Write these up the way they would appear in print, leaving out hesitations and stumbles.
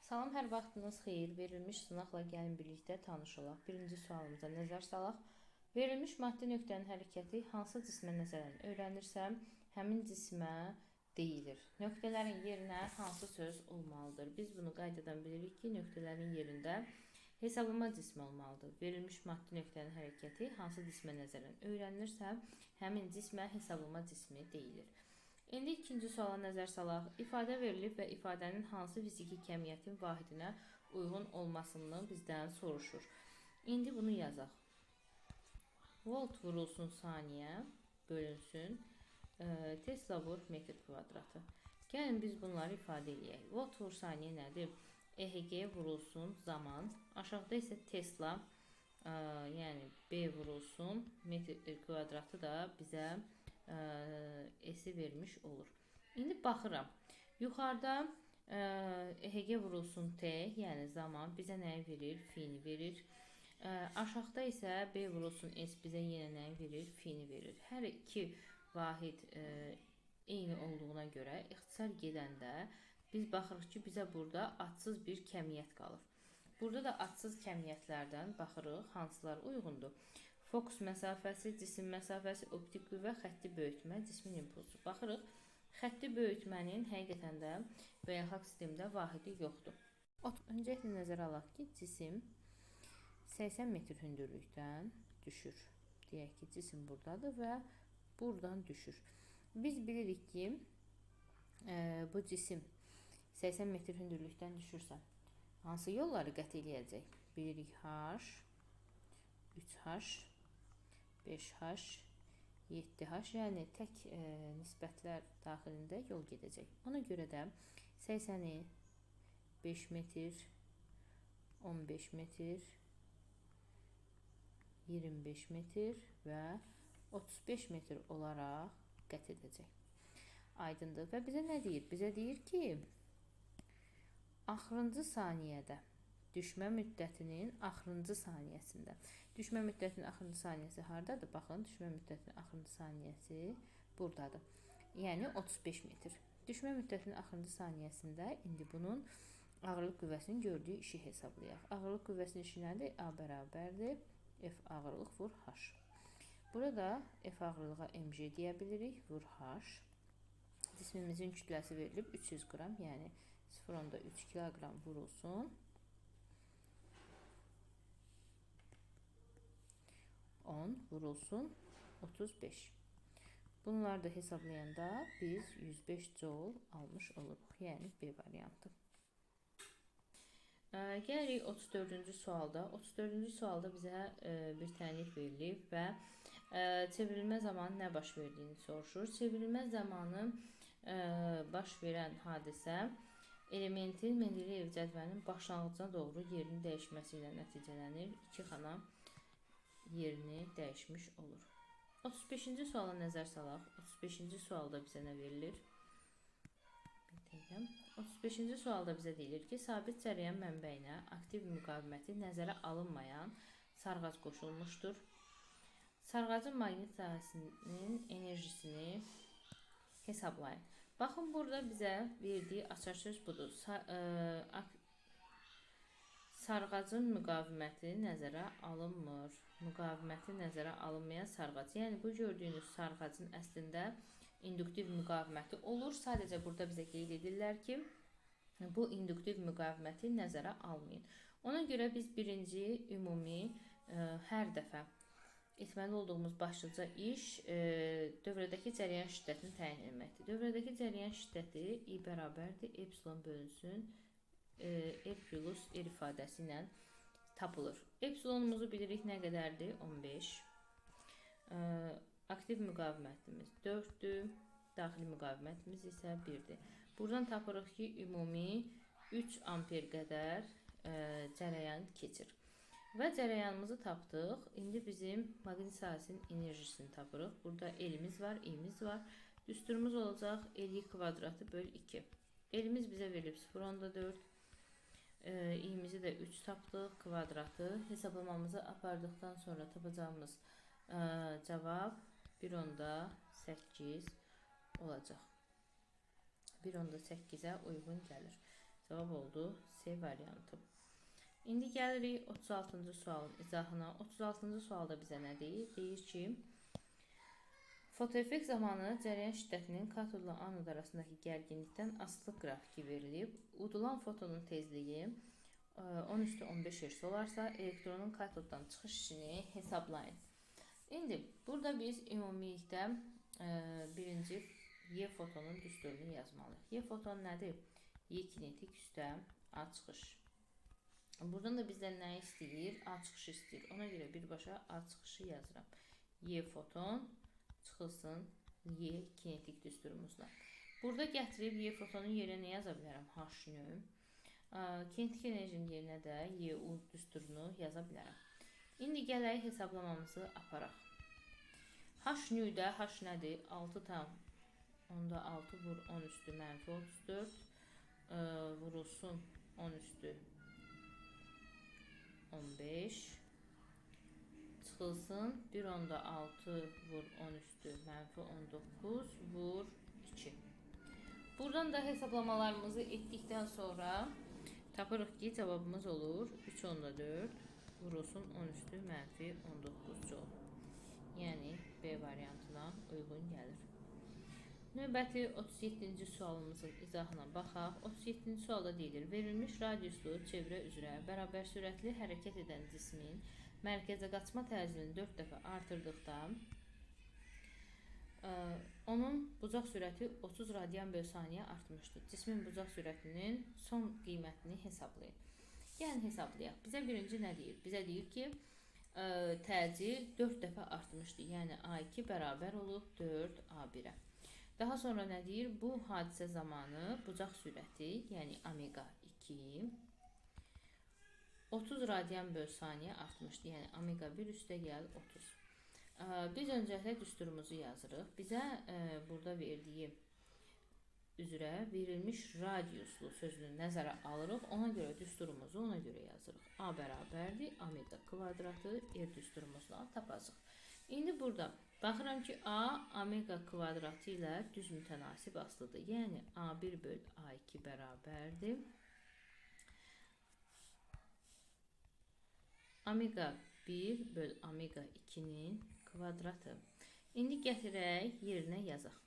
Salam, hər vaxtınız xeyir. Verilmiş sınaqla gəlin birlikdə tanış olaq. Birinci sualımıza nəzər salaq. Verilmiş maddi nöqtənin hərəkəti hansı cismə nəzərən öyrənirsəm, həmin cismə deyilir. Nöqtələrin yerinə hansı söz olmalıdır? Biz bunu qaydadan bilirik ki, nöqtələrin yerində hesablama cismi olmalıdır. Verilmiş maddi nöqtənin hərəkəti hansı cismə nəzərən öyrənirsəm, həmin cismə hesablama cismi deyilir. İndi ikinci suala nəzər salaq. İfadə verilib və ifadənin hansı fiziki kəmiyyətin vahidinə uyğun olmasını bizdən soruşur. İndi bunu yazaq. Volt vurulsun saniyə bölünsün Tesla vur metr kvadratı. Gəlin biz bunları ifadə edək. Volt vur saniyə nədir? EHG vurulsun zaman. Aşağıda isə Tesla, yəni B vurulsun metr kvadratı da bizə S-i vermiş olur. İndi baxıram. Yuxarıda EHG vurulsun T, yəni zaman bizə nəyi verir? Fi-ni verir. Aşağıda isə B vurulsun S bizə yenə nəyi verir? Fi-ni verir. Hər iki vahid eyni olduğuna görə ixtisar gedəndə biz baxırıq ki, bizə burada adsız bir kəmiyyət qalır. Burada da adsız kəmiyyətlərdən baxırıq, hansılar uyğundur. Fokus məsafəsi, cisim məsafəsi, optik qüvvə, xətti böyütmə, cismin impulsu. Baxırıq, xətti böyütmənin həqiqətən də beynəlxalq sistemdə vahidi yoxdur. Öncəliklə nəzərə alaq ki, cisim 80 metr hündürlükdən düşür. Deyək ki, cisim buradadır və buradan düşür. Biz bilirik ki, bu cisim 80 metr hündürlükdən düşürsə, hansı yolları qət eləyəcək? Bilirik H, 3H, 5H, 7H, yəni tək nisbətlər daxilində yol gedəcək. Ona görə də 80-i 5 metr, 15 metr, 25 metr və 35 metr olaraq qət edəcək. Aydındır. Və bizə nə deyir? Bizə deyir ki, axırıncı saniyədə düşmə müddətinin axırıncı saniyəsində. Düşmə müddətinin axırıncı saniyəsi hardadır? Baxın, düşmə müddətinin axırıncı saniyəsi buradadır. Yəni 35 metr. Düşmə müddətinin axırıncı saniyəsində indi bunun ağırlıq qüvvəsinin gördüyü işi hesablayaq. Ağırlıq qüvvəsinin işi nədir? A bərabərdir F ağırlıq vur H. Burada F ağırlığa mg deyə bilirik, vur H. Cismimizin kütləsi verilib 300 qram, yəni 0,3 kiloqram vurulsun 10 vurulsun 35. Bunları da hesablayanda biz 105 joule almış oluruq. Yəni B variantı. Gəlirik 34-cü sualda. 34-cü sualda bizə bir tənlik verilib və çevrilmə zamanı nə baş verdiyini soruşur. Çevrilmə zamanı baş verən hadisə elementin Mendeleyev cədvəlinin başlanğıcına doğru yerini dəyişməsi ilə nəticələnir. 2 xana yerini dəyişmiş olur. 35-ci suala nəzər salaq. 35-ci sualda bizə nə verilir? 35-ci sualda bizə deyilir ki, sabit cərəyan mənbəyinə aktiv müqaviməti nəzərə alınmayan sarğac qoşulmuşdur. Sarğacın maqnit sahəsinin enerjisini hesablayın. Baxın, burada bizə verdiyi açar söz budur. Sarğacın müqaviməti nəzərə alınmır. Müqaviməti nəzərə alınmayan sarğac. Yəni, bu gördüyünüz sarğacın əslində induktiv müqaviməti olur. Sadəcə burada bizə qeyd edirlər ki, bu induktiv müqaviməti nəzərə almayın. Ona görə biz birinci ümumi hər dəfə etməli olduğumuz başlıca iş dövrədəki cərəyan şiddətini təyin etməkdir. Dövrədəki cərəyan şiddəti I bərabərdir epsilon bölünsün R plus R ifadəsi ilə tapılır. Epsilonumuzu bilirik nə qədərdir? 15. Aktiv müqavimətimiz 4-dür. Daxili müqavimətimiz isə 1-dir. Buradan tapırıq ki, ümumi 3 amper qədər cərəyan keçir. Və cərəyanımızı tapdıq. İndi bizim maqnit sahəsinin enerjisini tapırıq. Burada L-imiz var, I-miz var. Düsturumuz olacaq L kvadratı böl 2. L-imiz bizə verilib 0,4. İ-mizi də 3 tapdıq, kvadratı. Hesablamamızı apardıqdan sonra tapacağımız cavab 1,8 olacaq. 1,8-ə uyğun gəlir. Cavab oldu C variantı. İndi gəlirik 36-cı sualın izahına. 36-cı sualda bizə nə deyir? Deyir ki, fotoeffekt zamanı cərəyan şiddətinin katodla anod arasındakı gərginlikdən asılılıq qrafiki verilib. Udulan fotonun tezliyi 10^15 Hz olarsa, elektronun katoddan çıxış işini hesablayın. İndi burada biz ümumilikdə birinci Y fotonun düsturunu yazmalıyıq. Y foton nədir? Y kinetik üstə A çıxış. Buradan da bizdən nə istəyir? A çıxışı istəyir. Ona görə birbaşa A çıxışı yazıram. Y foton çıxılsın Y kinetik düsturumuzla. Burada gətirib Y fotonun yerinə nə yaza bilərəm? H-nü. Kinetik enerjinin yerinə də YU düsturunu yaza bilərəm. İndi gələk hesablamamızı aparaq. H-nüdə H nədir? 6 tam. Onda 6 vur 10 üstü mənfi 34 vurulsun 10 üstü 15 çıxılsın 1/6 vur 10 üstü mənfi 19 vur 2. Buradan da hesablamalarımızı etdikdən sonra tapırıq ki, cavabımız olur 3/4 vurulsun 10 üstü mənfi 19 joule. Yəni B variantına uyğun gəlir. Növbəti 37-ci sualımızın izahına baxaq. 37-ci sualda deyilir, verilmiş radiuslu çevrə üzrə bərabər sürətli hərəkət edən cismin mərkəzə qaçma tərzini 4 dəfə artırdıqda onun bucaq sürəti 30 radyan/saniyə artmışdır. Cismin bucaq sürətinin son qiymətini hesablayın. Yəni hesablayaq. Bizə birinci nə deyir? Bizə deyir ki, təcil 4 dəfə artmışdır. Yəni A2 bərabər olub 4A1-ə. Daha sonra nə deyir? Bu hadisə zamanı bucaq sürəti, yəni omega 2 30 radyan/saniyə artmışdır. Yəni omega 1 üstə gəl 30. Biz öncəliklə düsturumuzu yazırıq. Bizə burada verdiyi üzrə verilmiş radiuslu sözünü nəzərə alırıq. Ona görə düsturumuzu ona görə yazırıq. A bərabərdir omega kvadratı düsturumuzla tapacaq. İndi burada baxıram ki, A omega kvadratı ilə düz mütənasib asılıdır. Yəni A1/A2 bərabərdir. Omega 1/omega 2-nin kvadratı. İndi gətirək yerinə yazaq.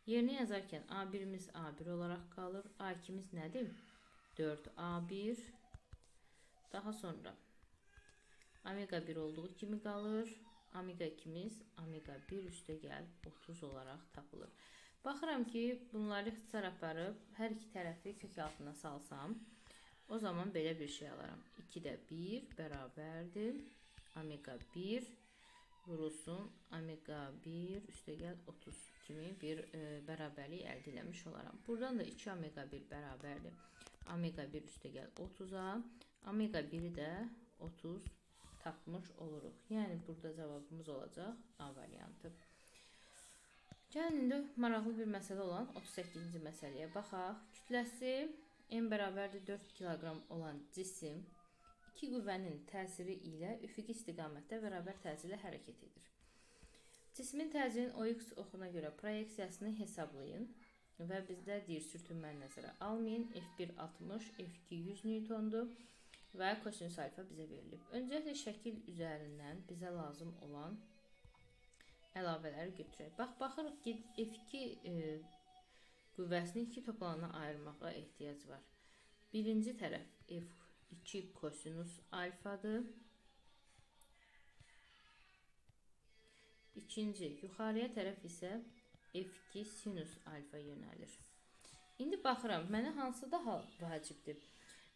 Yerinə yazarkən A1-imiz A1 olaraq qalır. A2-miz nədir? 4A1. Daha sonra omega 1 olduğu kimi qalır. Omega 2-miz omega 1 üstə gəl 30 olaraq tapılır. Baxıram ki, bunları ixtisar aparıb hər iki tərəfi kök altına salsam, o zaman belə bir şey alaram. 2-də 1 bərabərdir. Omega 1 vurulsun omega 1 üstə gəl 30 kimi bir bərabərlik əldə eləmiş olaram. Buradan da 2 omega 1 bərabərdir. Omega 1 üstə gəl 30-a. Omega 1-i də 30 tapmış oluruq. Yəni burada cavabımız olacaq A variantı. Gəlin indi maraqlı bir məsələ olan 38-ci məsələyə baxaq. Kütləsi M bərabərdir 4 kiloqram olan cisim iki qüvvənin təsiri ilə üfüqi istiqamətdə bərabər təcillə hərəkət edir. Cismin təcilin OX oxuna görə proyeksiyasını hesablayın və bizdə deyir sürtünməni nəzərə almayın. F1 60, F2 100 Newtondur və kosinus alfa bizə verilib. Öncəliklə şəkil üzərindən bizə lazım olan əlavələri götürək. Baxırıq ki, F2 qüvvəsini iki toplanana ayırmağa ehtiyac var. Birinci tərəf F2 kosinus alfadır. İkinci, yuxarıya tərəf isə F2 sinus alfa yönəlir. İndi baxıram, mənə hansı daha vacibdir?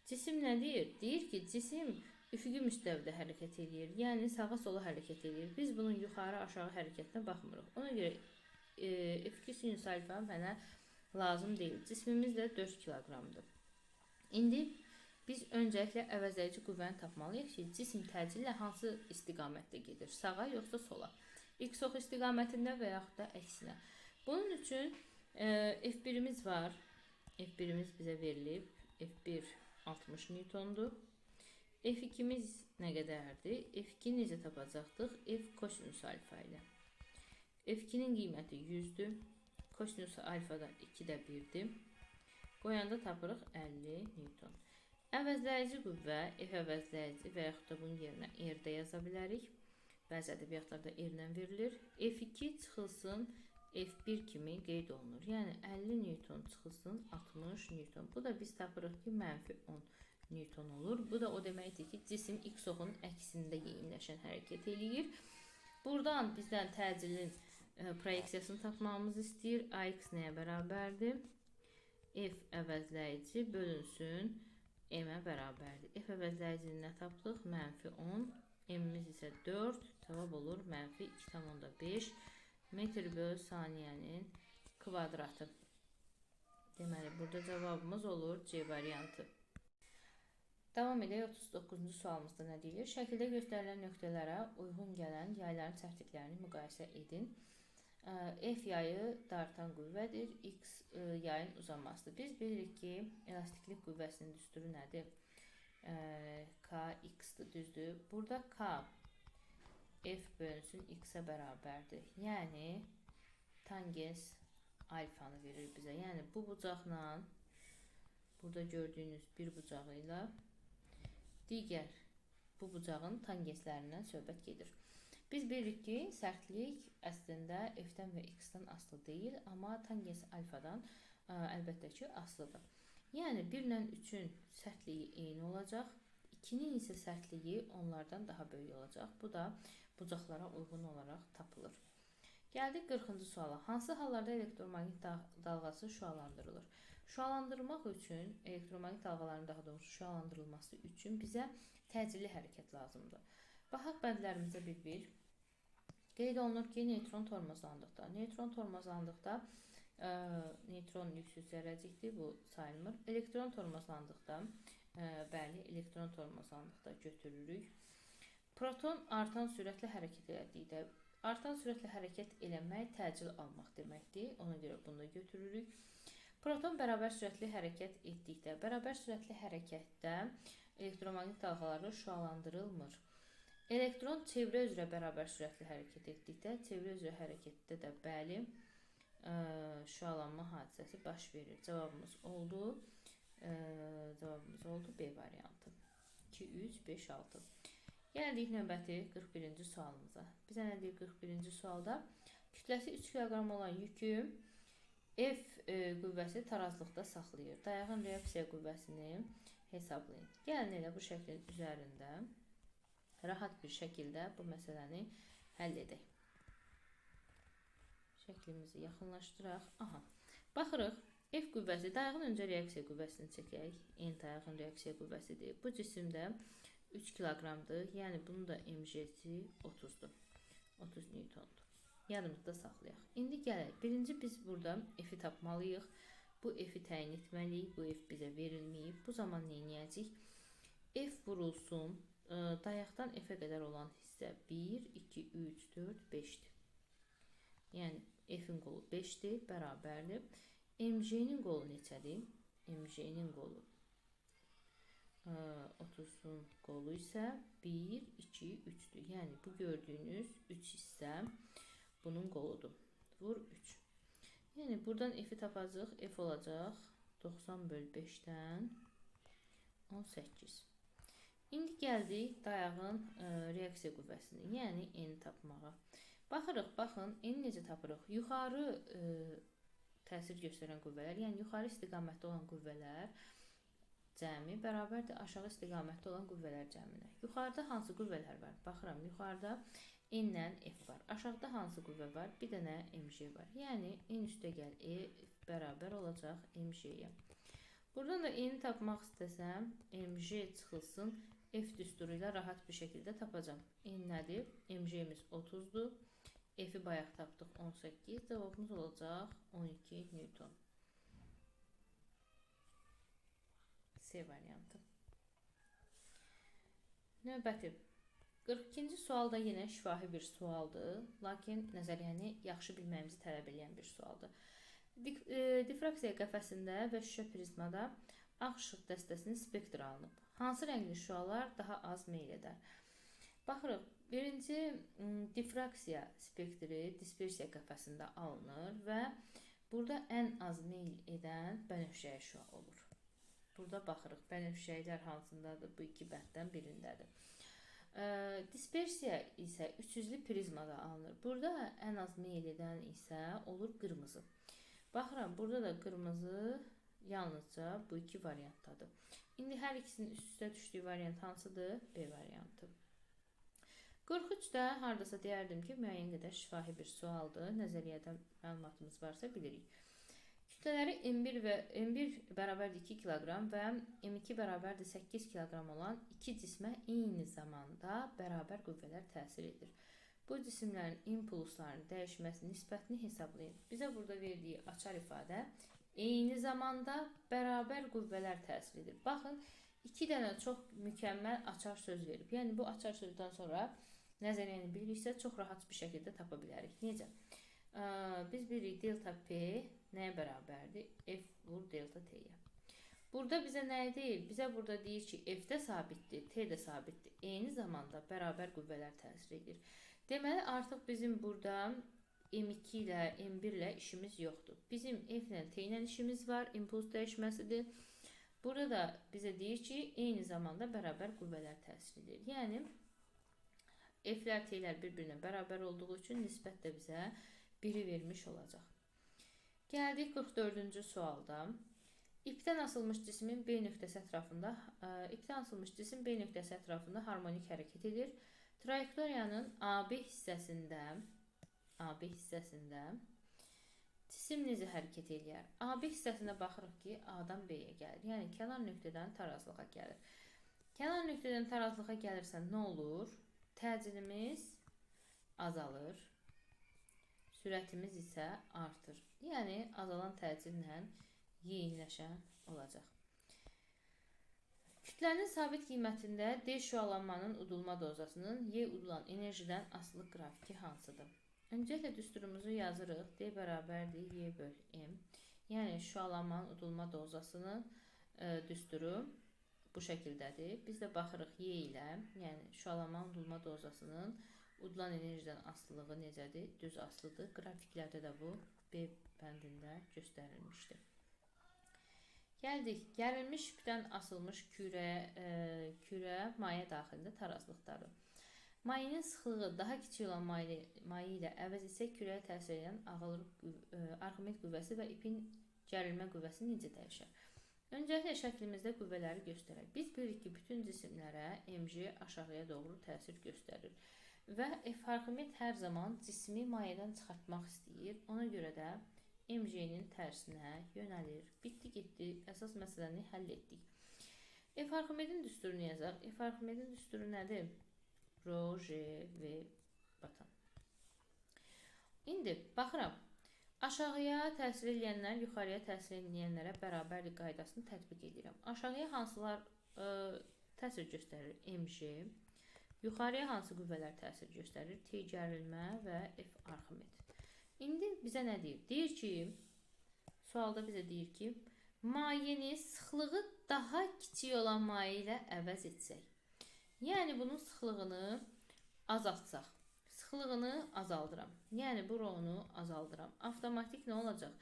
Cisim nə deyir? Deyir ki, cisim üfüqi müstəvidə hərəkət edir, yəni sağa sola hərəkət edir. Biz bunun yuxarı aşağı hərəkətinə baxmırıq. Ona görə F2 sinus alfa mənə lazım deyil. Cismimiz də 4 kiloqramdır. İndi biz öncəliklə əvəzləyici qüvvəni tapmalıyıq ki, cisim təcillə hansı istiqamətdə gedir? Sağa yoxsa sola? X-ox istiqamətində və yaxud da əksinə. Bunun üçün F1-imiz var. F1-imiz bizə verilib. F1 60 Newtondur. F2-miz nə qədərdir? F2-ni necə tapacaqdıq? F kosinus alfa ilə. F2-nin qiyməti 100-dür. Kosinus alfa da 2-də 1-dir. Qoyanda tapırıq 50 Newton. Əvəzləyici qüvvə, F əvəzləyici və yaxud da bunun yerinə R-də yaza bilərik. Bəzi ədəbiyyatlarda R-lə verilir. F2 çıxılsın F1 kimi qeyd olunur. Yəni 50 Newton çıxılsın 60 Newton. Bu da biz tapırıq ki, -10 Newton olur. Bu da o deməkdir ki, cisim X oxunun əksində yeyinləşən hərəkət eləyir. Buradan bizdən təcilin proyeksiyasını tapmamızı istəyir. AX nəyə bərabərdir? F əvəzləyici bölünsün M-ə bərabərdir. F əvəzləyicini nə tapdıq? -10. M-imiz isə 4. Cavab olur -2,5 metr böl saniyənin kvadratı. Deməli, burada cavabımız olur C variantı. Davam edək 39-cu sualımızda nə deyilir? Şəkildə göstərilən nöqtələrə uyğun gələn yayların sərtliklərini müqayisə edin. F yayı dartan qüvvədir, X yayın uzanmasıdır. Biz bilirik ki, elastiklik qüvvəsinin düsturu nədir? Kx-dır, düzdür. Burada K F bölünsün X-ə bərabərdir. Yəni, tangens alfanı verir bizə. Yəni, bu bucaqla, burada gördüyünüz bir bucağı ilə digər bu bucağın tangenslərindən söhbət gedir. Biz bilirik ki, sərtlik əslində F-dən və X-dən asılı deyil, amma tangens alfadan əlbəttə ki, asılıdır. Yəni, 1 ilə 3-ün sərtliyi eyni olacaq, 2-nin isə sərtliyi onlardan daha böyük olacaq. Bu da bucaqlara uyğun olaraq tapılır. Gəldik 40-cı suala. Hansı hallarda elektromaqnit dalğası şüalandırılır? Şüalandırmaq üçün, elektromaqnit dalğaların daha doğrusu şüalandırılması üçün bizə təcilli hərəkət lazımdır. Baxaq bəndlərimizə bir-bir. Qeyd olunur ki, neytron tormozlandıqda. Neytron tormozlandıqda neytron yüksüz zərrəcikdir, bu sayılmır. Elektron tormozlandıqda, bəli, elektron tormozlandıqda götürürük. Proton artan sürətlə hərəkət elədikdə, artan sürətlə hərəkət eləmək təcil almaq deməkdir. Ona görə bunu da götürürük. Proton bərabər sürətli hərəkət etdikdə, bərabər sürətli hərəkətdə elektromaqnit dalğaları şüalandırılmır. Elektron çevrə üzrə bərabər sürətli hərəkət etdikdə, çevrə üzrə hərəkətdə də bəli, şüalanma hadisəsi baş verir. Cavabımız oldu B variantı. 2, 3, 5, 6. Gəldik növbəti 41-ci sualımıza. Bizə nə deyir 41-ci sualda? Kütləsi 3 kiloqram olan yükü F qüvvəsi tarazlıqda saxlayır. Dayağın reaksiya qüvvəsini hesablayın. Gəlin elə bu şəklin üzərində rahat bir şəkildə bu məsələni həll edək. Şəklimizi yaxınlaşdıraq. Aha. Baxırıq. F qüvvəsi, dayağın öncə reaksiya qüvvəsini çəkək. N dayağın reaksiya qüvvəsidir. Bu cisimdə 3 kiloqramdır. Yəni, bunun da mg-si 30-dur. 30 newtondur. Yanımızda saxlayaq. İndi gələk. Birinci biz burada F-i tapmalıyıq. Bu F-i təyin etməliyik. Bu F bizə verilməyib. Bu zaman nə edəcəyik? F vurulsun. Dayaqdan F-ə qədər olan hissə 1, 2, 3, 4, 5-dir. Yəni, F-in qolu 5-dir, bərabərdir. mg-nin qolu neçədir? mg-nin qolu 30-un qolu isə 1, 2, 3-dür. Yəni, bu gördüyünüz 3 hissə bunun qoludur. Vur 3. Yəni, buradan F-i tapacaq. F olacaq 90 böl 5-dən 18. İndi gəldik dayağın reaksiya qüvvəsini, yəni N-i tapmağa. Baxırıq, baxın, N-i necə tapırıq? Yuxarı təsir göstərən qüvvələr, yəni yuxarı istiqamətdə olan qüvvələr cəmi bərabərdir aşağı istiqamətdə olan qüvvələr cəminə. Yuxarıda hansı qüvvələr var? Baxıram, yuxarıda N ilə F var. Aşağıda hansı qüvvə var? Bir dənə mg var. Yəni, N üstə gəl E bərabər olacaq mg-yə. Buradan da N-i tapmaq istəsəm, mg çıxılsın F düsturu ilə rahat bir şəkildə tapacam. N nədir? Mg-miz 30-dur. F-i bayaq tapdıq 18. Cavabımız olacaq 12 Newton. C variantı. Növbəti. 42-ci sual da yenə şifahi bir sualdır. Lakin nəzəriyyəni yaxşı bilməyimizi tələb edən bir sualdır. Difraksiya qəfəsində və şüşə prizmada ağ işıq dəstəsinin spektri alınıb. Hansı rəngli şüalar daha az meyl edər? Baxırıq, birinci difraksiya spektri dispersiya qəfəsində alınır və Burada ən az meyl edən bənövşəyi şüa olur. Burada baxırıq, bənövşəklər hansındadır? Bu iki bənddən birindədir. Dispersiya isə 300-lü prizmada alınır. Burada ən az meyl edən isə olur qırmızı. Baxıram, burada da qırmızı yalnızca bu iki variantdadır. İndi hər ikisinin üst-üstə düşdüyü variant hansıdır? B variantı. 43-də hardasa deyərdim ki, müəyyən qədər şifahi bir sualdır. Nəzəriyyədə məlumatımız varsa bilirik. Kütlələri M1 bərabərdir 2 kiloqram və M2 bərabərdir 8 kiloqram olan iki cismə eyni zamanda bərabər qüvvələr təsir edir. Bu cisimlərin impulslarının dəyişməsi nisbətini hesablayın. Bizə burada verdiyi açar ifadə eyni zamanda bərabər qüvvələr təsir edir. Baxın, iki dənə çox mükəmməl açar söz verib. Yəni, bu açar sözdən sonra nəzəriyyəni biliriksə, çox rahat bir şəkildə tapa bilərik. Necə? Biz bilirik, delta P nəyə bərabərdir? F vur delta T-yə. Burada bizə nəyi deyir? Bizə burada deyir ki, F də sabitdir, T də sabitdir. Eyni zamanda bərabər qüvvələr təsir edir. Deməli, artıq bizim burada M2 ilə, M1 ilə işimiz yoxdur. Bizim F ilə T ilə işimiz var, impuls dəyişməsidir. Burada da bizə deyir ki, eyni zamanda bərabər qüvvələr təsir edir. Yəni, F-lər, T-lər bir-birinə bərabər olduğu üçün nisbət də bizə 1-i vermiş olacaq. Gəldik 44-cü sualda. İpdən asılmış cismin B nöqtəsi ətrafında harmonik hərəkət edir. Trayektoriyanın AB hissəsində cisim necə hərəkət edir? AB hissəsinə baxırıq ki, A-dan B-yə gəlir. Yəni, kənar nöqtədən tarazlığa gəlir. Kənar nöqtədən tarazlığa gəlirsə nə olur? Təcilimiz azalır. Sürətimiz isə artır. Yəni, azalan təcillə yeyinləşən olacaq. Kütlənin sabit qiymətində D şüalanmanın udulma dozasının Y udulan enerjidən asılı qrafiki hansıdır? Öncəklə düsturumuzu yazırıq. D bərabərdir Y böl M. Yəni, şüalanmanın udulma dozasının düsturu bu şəkildədir. Biz də baxırıq Y ilə, yəni şüalanmanın udulma dozasının udulan enerjidən asılılığı necədir? Düz asılıdır. Qrafiklərdə də bu B bəndində göstərilmişdir. Gəldik, gərilmiş ipdən asılmış kürə maye daxilində tarazlıqları. Mayenin sıxlığı daha kiçik olan maye ilə əvəz etsə, kürəyə təsir edən Arximed qüvvəsi və ipin gərilmə qüvvəsi necə dəyişər? Öncəliklə şəklimizdə qüvvələri göstərək. Biz bilirik ki, bütün cisimlərə mg aşağıya doğru təsir göstərir. Və F Arximed hər zaman cismi mayədən çıxartmaq istəyir. Ona görə də mg-nin tərsinə yönəlir. Bitdi, getdi. Əsas məsələni həll etdik. F Arximedin düsturunu yazaq. F Arximedin düsturu nədir? Rho, J, V, batan. İndi baxıram. Aşağıya təsir edənlər yuxarıya təsir edənlərə bərabərlik qaydasını tətbiq edirəm. Aşağıya hansılar təsir göstərir? mg. Yuxarıya hansı qüvvələr təsir göstərir? T gərilmə və F Arximed. İndi bizə nə deyir? Deyir ki, sualda bizə deyir ki, mayeni sıxlığı daha kiçik olan maye ilə əvəz etsək. Yəni, bunun sıxlığını azaltsaq. Sıxlığını azaldıram. Yəni, bu rho-nu azaldıram. Avtomatik nə olacaq?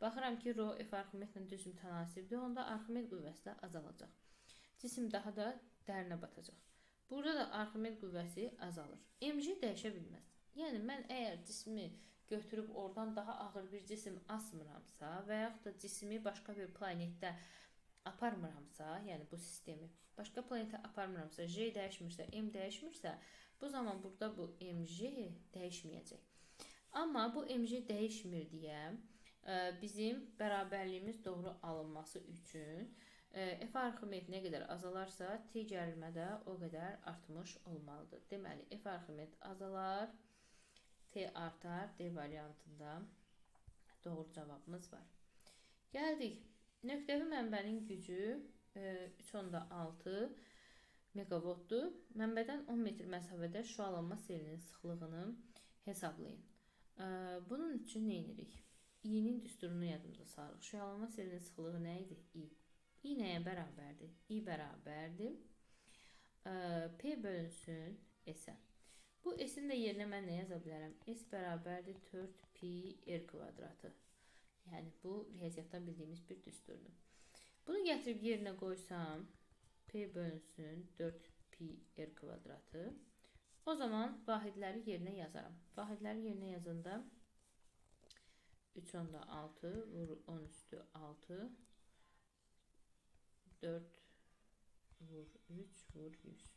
Baxıram ki, rho F Arximedlə düz mütənasibdir. Onda Arximed qüvvəsi də azalacaq. Cisim daha da dərinə batacaq. Burada da Arximed qüvvəsi azalır. mg dəyişə bilməz. Yəni, mən əgər cismi götürüb oradan daha ağır bir cisim asmıramsa və yaxud da cismi başqa bir planetdə aparmıramsa, yəni bu sistemi başqa planetə aparmıramsa, J dəyişmirsə, M dəyişmirsə, bu zaman burada bu mg dəyişməyəcək. Amma bu mg dəyişmir deyə bizim bərabərliyimiz doğru alınması üçün F Arximed nə qədər azalarsa, T gərilmə də o qədər artmış olmalıdır. Deməli, F Arximed azalar, T artar, D variantında doğru cavabımız var. Gəldik. Nöqtəvi mənbənin gücü 3.6 megavoltdur. Mənbədən 10 metr məsafədə şüalanma selinin sıxlığını hesablayın. Bunun üçün nə edirik? I-nin düsturunu yadımıza salırıq. Şüalanma selinin sıxlığı nə idi? I. I nəyə bərabərdir? I bərabərdir. P bölünsün S-ə. Bu S-in də yerinə mən nə yaza bilərəm? S bərabərdir 4 pi R kvadratı. Yəni bu riyaziyyatdan bildiyimiz bir düsturdur. Bunu gətirib yerinə qoysam, P bölünsün 4pi r kvadratı. O zaman vahidləri yerinə yazaram. Vahidləri yerinə yazanda 3 onda 6 vur 10 üstü 6 4 vur 3 vur 100.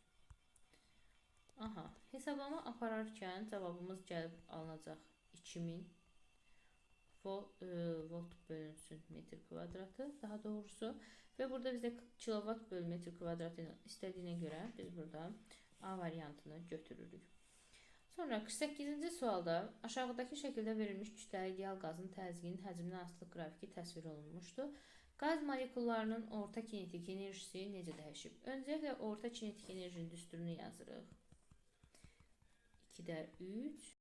Aha, hesablama apararkən cavabımız gəlib alınacaq 2000 volt bölünsün metr kvadratı daha doğrusu və burada bizdə kilovat bölü metr kvadratı istədiyinə görə biz burada A variantını götürürük. Sonra 48-ci sualda aşağıdakı şəkildə verilmiş kütləli ideal qazın təzyiqinin həcmindən asılı qrafiki təsvir olunmuşdur. Qaz molekullarının orta kinetik enerjisi necə dəyişib? Öncəliklə orta kinetik enerjinin düsturunu yazırıq. 2-də 3